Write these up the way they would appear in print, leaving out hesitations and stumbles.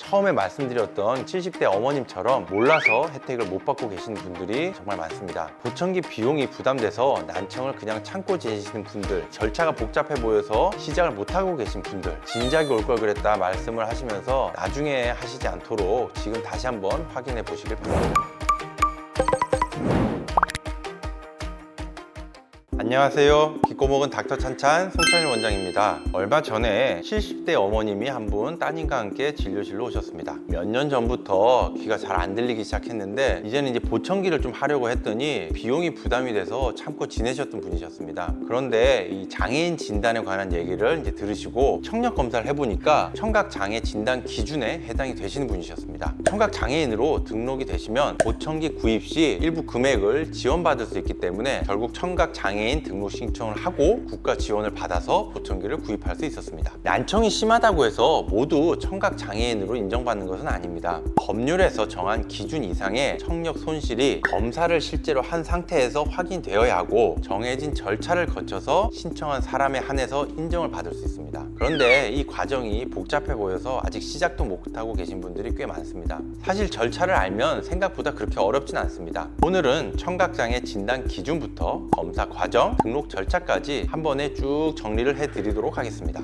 처음에 말씀드렸던 70대 어머님처럼 몰라서 혜택을 못 받고 계시는 분들이 정말 많습니다. 보청기 비용이 부담돼서 난청을 그냥 참고 지내시는 분들, 절차가 복잡해 보여서 시작을 못하고 계신 분들, 진작에 올 걸 그랬다 말씀을 하시면서 나중에 하시지 않도록 지금 다시 한번 확인해 보시길 바랍니다. 안녕하세요. 귓구멍은 닥터 찬찬 송찬일 원장입니다. 얼마 전에 70대 어머님이 한 분 따님과 함께 진료실로 오셨습니다. 몇 년 전부터 귀가 잘 안 들리기 시작했는데 이제는 이제 보청기를 좀 하려고 했더니 비용이 부담이 돼서 참고 지내셨던 분이셨습니다. 그런데 이 장애인 진단에 관한 얘기를 이제 들으시고 청력 검사를 해보니까 청각 장애 진단 기준에 해당이 되시는 분이셨습니다. 청각 장애인으로 등록이 되시면 보청기 구입 시 일부 금액을 지원받을 수 있기 때문에 결국 청각 장애인 등록 신청을 하고 국가 지원을 받아서 보청기를 구입할 수 있었습니다. 난청이 심하다고 해서 모두 청각 장애인으로 인정받는 것은 아닙니다. 법률에서 정한 기준 이상의 청력 손실이 검사를 실제로 한 상태에서 확인되어야 하고 정해진 절차를 거쳐서 신청한 사람에 한해서 인정을 받을 수 있습니다. 그런데 이 과정이 복잡해 보여서 아직 시작도 못하고 계신 분들이 꽤 많습니다. 사실 절차를 알면 생각보다 그렇게 어렵진 않습니다. 오늘은 청각장애 진단 기준부터 검사 과정, 등록 절차까지 한 번에 쭉 정리를 해드리도록 하겠습니다.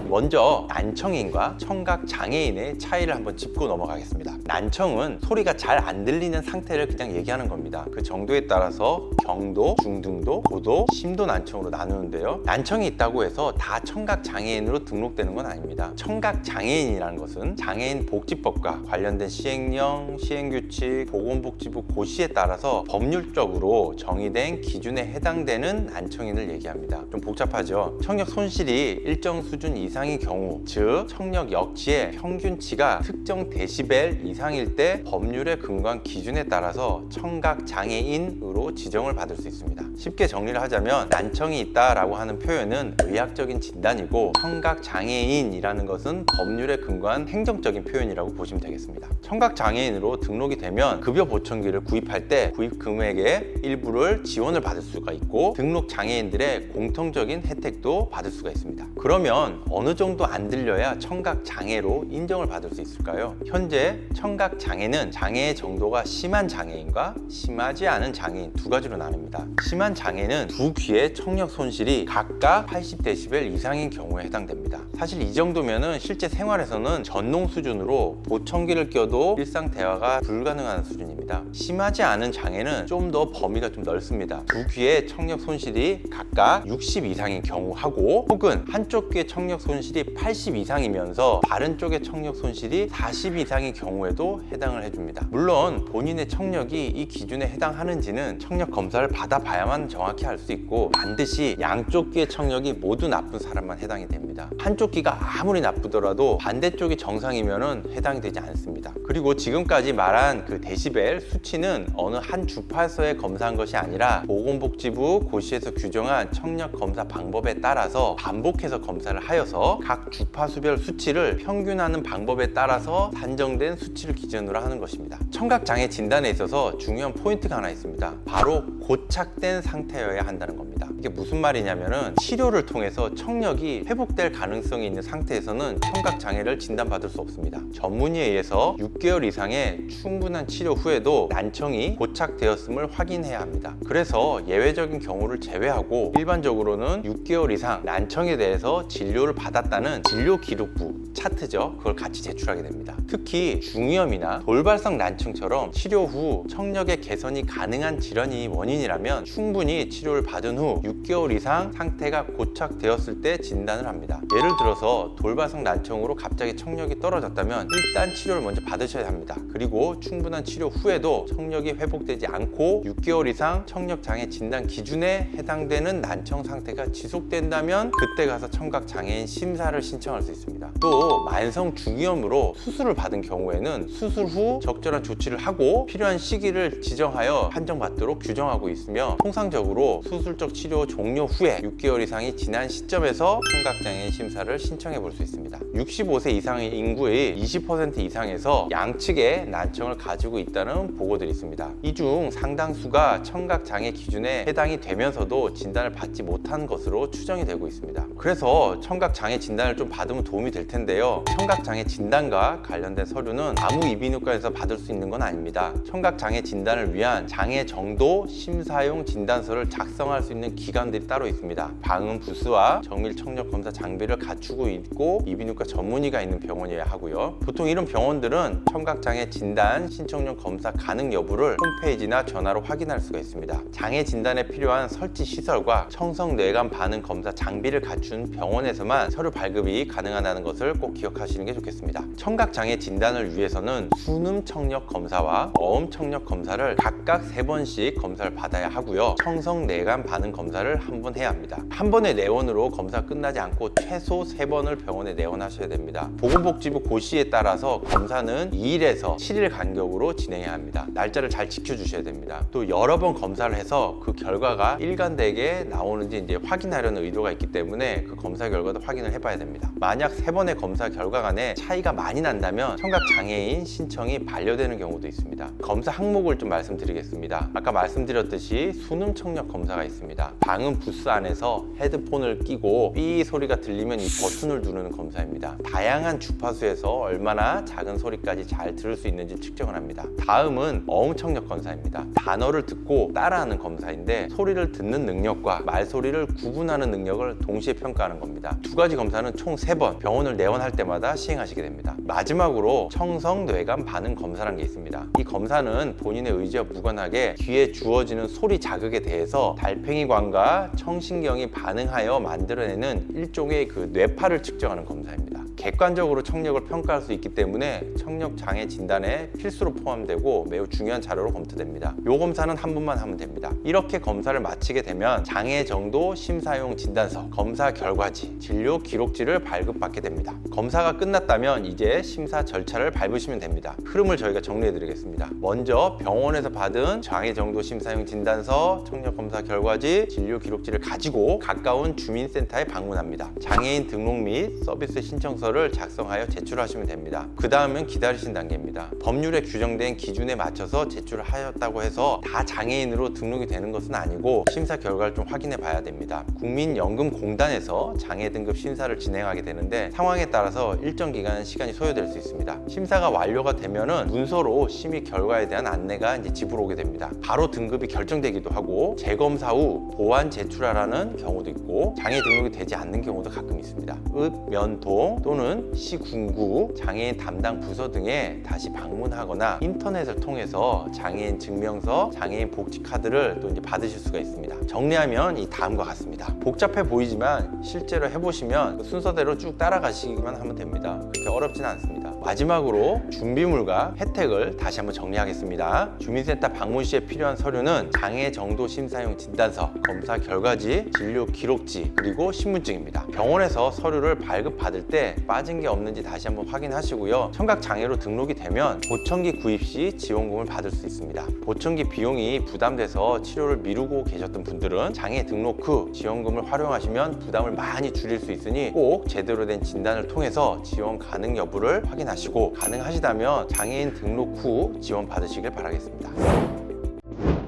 먼저 난청인과 청각 장애인의 차이를 한번 짚고 넘어가겠습니다. 난청은 소리가 잘 안 들리는 상태를 그냥 얘기하는 겁니다. 그 정도에 따라서 경도, 중등도, 고도, 심도 난청으로 나누는데요. 난청이 있다고 해서 다 청각 장애인으로 등록되는 건 아닙니다. 청각 장애인이라는 것은 장애인 복지법과 관련된 시행령, 시행규칙, 보건복지부 고시에 따라서 법률적으로 정의된 기준에 해당되는 난청인을 얘기합니다. 좀 복잡하죠? 청력 손실이 일정 수준 이상의 경우, 즉 청력 역치의 평균치가 특정 데시벨 이상일 때 법률에 근거한 기준에 따라서 청각 장애인으로 지정을 받을 수 있습니다. 쉽게 정리를 하자면 난청이 있다라고 하는 표현은 의학적인 진단이고 청각 장애인이라는 것은 법률에 근거한 행정적인 표현이라고 보시면 되겠습니다. 청각 장애인으로 등록이 되면 급여 보청기를 구입할 때 구입 금액의 일부를 지원을 받을 수가 있고 등록 장애인들의 공통적인 혜택도 받을 수가 있습니다. 그러면 어느 정도 안 들려야 청각 장애로 인정을 받을 수 있을까요? 현재 청각 장애는 장애의 정도가 심한 장애인과 심하지 않은 장애인 두 가지로 나뉩니다. 심한 장애는 두 귀의 청력 손실이 각각 80dB 이상인 경우에 해당됩니다. 사실 이 정도면은 실제 생활에서는 전농 수준으로 보청기를 껴도 일상 대화가 불가능한 수준입니다. 심하지 않은 장애는 좀 더 범위가 좀 넓습니다. 두 귀의 청력 손실이 각각 60 이상인 경우하고 혹은 한쪽 귀의 청력 손실이 80 이상이면서 다른 쪽의 청력 손실이 40 이상인 경우에도 해당을 해줍니다. 물론 본인의 청력이 이 기준에 해당하는지는 청력 검사를 받아봐야만 정확히 알 수 있고 반드시 양쪽 귀의 청력이 모두 나쁜 사람만 해당이 됩니다. 한쪽 귀가 아무리 나쁘더라도 반대쪽이 정상이면 해당이 되지 않습니다. 그리고 지금까지 말한 그 데시벨 수치는 어느 한 주파수에 검사한 것이 아니라 보건복지부 고시에서 규정한 청력 검사 방법에 따라서 반복해서 검사를 하여서 각 주파수별 수치를 평균하는 방법에 따라서 산정된 수치를 기준으로 하는 것입니다. 청각장애 진단에 있어서 중요한 포인트가 하나 있습니다. 바로 고착된 상태여야 한다는 겁니다. 이게 무슨 말이냐면은 치료를 통해서 청력이 회복될 가능성이 있는 상태에서는 청각장애를 진단받을 수 없습니다. 전문의에 의해서 6개월 이상의 충분한 치료 후에도 난청이 고착되었음을 확인해야 합니다. 그래서 예외적인 경우를 제외하고 일반적으로는 6개월 이상 난청에 대해서 진료를 받았다는 진료기록부 차트죠. 그걸 같이 제출하게 됩니다. 특히 중이염이나 돌발성 난청처럼 치료 후 청력의 개선이 가능한 질환이 원인이라면 충분히 치료를 받은 후 6개월 이상 상태가 고착되었을 때 진단을 합니다. 예를 들어서 돌발성 난청으로 갑자기 청력이 떨어졌다면 일단 치료를 먼저 받으셔야 합니다. 그리고 충분한 치료 후에도 청력이 회복되지 않고 6개월 이상 청력장애 진단 기준에 해당되는 난청 상태가 지속된다면 그때 가서 청각장애인 심사를 신청할 수 있습니다. 또 만성 중이염으로 수술을 받은 경우에는 수술 후 적절한 조치를 하고 필요한 시기를 지정하여 판정받도록 규정하고 있으며 통상적으로 수술적 치료 종료 후에 6개월 이상이 지난 시점에서 청각장애인 심사를 신청해 볼 수 있습니다. 65세 이상의 인구의 20% 이상에서 양측의 난청을 가지고 있다는 보고들이 있습니다. 이 중 상당수가 청각장애 기준에 해당이 되면서도 진단을 받지 못한 것으로 추정이 되고 있습니다. 그래서 청각장애 진단을 좀 받으면 도움이 될 텐데요. 청각장애 진단과 관련된 서류는 아무 이비인후과에서 받을 수 있는 건 아닙니다. 청각장애 진단을 위한 장애 정도 심사용 진단서를 작성할 수 있는 기관들이 따로 있습니다. 방음 부스와 정밀 청력 검사 장비를 갖추고 있고 이비인후과 전문의가 있는 병원이어야 하고요. 보통 이런 병원들은 청각장애 진단 신청용 검사 가능 여부를 홈페이지나 전화로 확인할 수가 있습니다. 장애 진단에 필요한 설치 시설과 청성 뇌관 반응 검사 장비를 갖춘 병원에서만 서류 발급이 가능하다는 것을 꼭 기억하시는 게 좋겠습니다. 청각장애 진단을 위해서는 순음 청력 검사와 어음 청력 검사를 각각 3번씩 검사를 받아야 하고요. 청성 뇌관 반응 검사를 한 번 해야 합니다. 한 번의 내원으로 검사 끝나지 않고 최소 3번을 병원에 내원하셔야 됩니다. 보건복지부 고시에 따라서 검사는 2일에서 7일 간격으로 진행해야 합니다. 날짜를 잘 지켜주셔야 됩니다. 또 여러 번 검사를 해서 그 결과가 일관되게 나오는지 이제 확인하려는 의도가 있기 때문에 그 검사 결과도 확인을 해봐야 됩니다. 만약 3번의 검사 결과 간에 차이가 많이 난다면 청각장애인 신청이 반려되는 경우도 있습니다. 검사 항목을 좀 말씀드리겠습니다. 아까 말씀드렸듯이 순음 청력 검사가 있습니다. 방음 부스 안에서 헤드폰을 끼고 삐 소리가 들리면 이 버튼을 누르는 검사입니다. 다양한 주파수에서 얼마나 작은 소리까지 잘 들을 수 있는지 측정을 합니다. 다음은 어음 청력 검사입니다. 단어를 듣고 따라하는 검사인데 소리를 듣는 능력과 말소리를 구분하는 능력을 동시에 평가하는 겁니다. 두 가지 검사는 총 3번 병원을 내원할 때마다 시행하시게 됩니다. 마지막으로 청성 뇌관 반응 검사라는 게 있습니다. 이 검사는 본인의 의지와 무관하게 귀에 주어지는 소리 자극에 대해서 달팽이관과 청신경이 반응하여 만들어내는 일종의 그 뇌파를 측정하는 검사입니다. 객관적으로 청력을 평가할 수 있기 때문에 청력 장애 진단에 필수로 포함되고 매우 중요한 자료로 검토됩니다. 이 검사는 한 번만 하면 됩니다. 이렇게 검사를 마치게 되면 장애 정도 심사용 진단서, 검사 결과지, 진료 기록지를 발급받게 됩니다. 검사가 끝났다면 이제 심사 절차를 밟으시면 됩니다. 흐름을 저희가 정리해 드리겠습니다. 먼저 병원에서 받은 장애 정도 심사용 진단서, 청력 검사 결과지, 진료 기록지를 가지고 가까운 주민센터에 방문합니다. 장애인 등록 및 서비스 신청서를 작성하여 제출하시면 됩니다. 그 다음은 기다리신 단계입니다. 법률에 규정된 기준에 맞춰서 제출을 하였다고 해서 다 장애인으로 등록이 되는 것은 아니고 심사 결과를 좀 확인해 봐야 됩니다. 국민연금공단에서 장애 등급 심사를 진행하게 되는데 상황에 따라서 일정 기간 시간이 소요될 수 있습니다. 심사가 완료가 되면은 문서로 심의 결과에 대한 안내가 이제 집으로 오게 됩니다. 바로 등급이 결정되기도 하고 재검사 후 보완 제출하라는 경우도 있고 장애 등록이 되지 않는 경우도 가끔 있습니다. 읍, 면통 또는 시군구 장애인 담당 부서 등에 다시 방문하거나 인터넷을 통해서 장애인 증명서, 장애인 복지 카드를 또 이제 받으실 수가 있습니다. 정리하면 이 다음과 같습니다. 복잡해 보이지만 실제로 해보시면 그 순서대로 쭉 따라가시기만 하면 됩니다. 그렇게 어렵진 않습니다. 마지막으로 준비물과 혜택을 다시 한번 정리하겠습니다. 주민센터 방문 시에 필요한 서류는 장애 정도 심사용 진단서, 검사 결과지, 진료 기록지, 그리고 신분증입니다. 병원에서 서류를 발급받을 때 빠진 게 없는지 다시 한번 확인하시고요. 청각장애로 등록이 되면 보청기 구입 시 지원금을 받을 수 있습니다. 보청기 비용이 부담돼서 치료를 미루고 계셨던 분들은 장애 등록 후 지원금을 활용하시면 부담을 많이 줄일 수 있으니 꼭 제대로 된 진단을 통해서 지원 가능 여부를 확인하시고 가능하시다면 장애인 등록 후 지원 받으시길 바라겠습니다.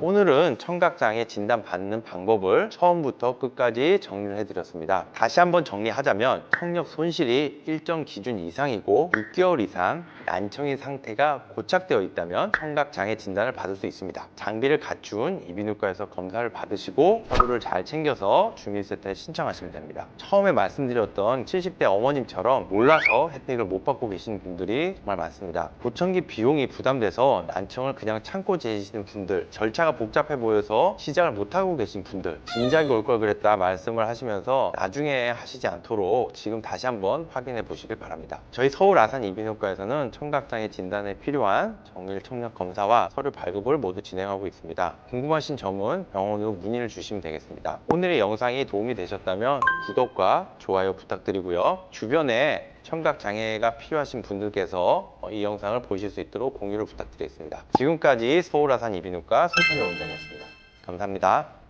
오늘은 청각장애 진단받는 방법을 처음부터 끝까지 정리를 해드렸습니다. 다시 한번 정리하자면 청력 손실이 일정 기준 이상이고 6개월 이상 난청인 상태가 고착되어 있다면 청각장애 진단을 받을 수 있습니다. 장비를 갖춘 이비인후과에서 검사를 받으시고 서류를 잘 챙겨서 주민센터에 신청하시면 됩니다. 처음에 말씀드렸던 70대 어머님처럼 몰라서 혜택을 못 받고 계신 분들이 정말 많습니다. 보청기 비용이 부담돼서 난청을 그냥 참고 지내시는 분들, 절차가 복잡해 보여서 시작을 못하고 계신 분들, 진작에 올 걸 그랬다 말씀을 하시면서 나중에 하시지 않도록 지금 다시 한번 확인해 보시길 바랍니다. 저희 서울 아산 이비인후과에서는 청각장애 진단에 필요한 정밀 청력 검사와 서류 발급을 모두 진행하고 있습니다. 궁금하신 점은 병원으로 문의를 주시면 되겠습니다. 오늘의 영상이 도움이 되셨다면 구독과 좋아요 부탁드리고요. 주변에 청각장애가 필요하신 분들께서 이 영상을 보실 수 있도록 공유를 부탁드리겠습니다. 지금까지 서울 아산 이비인후과 손찬희 원장이었습니다. 감사합니다.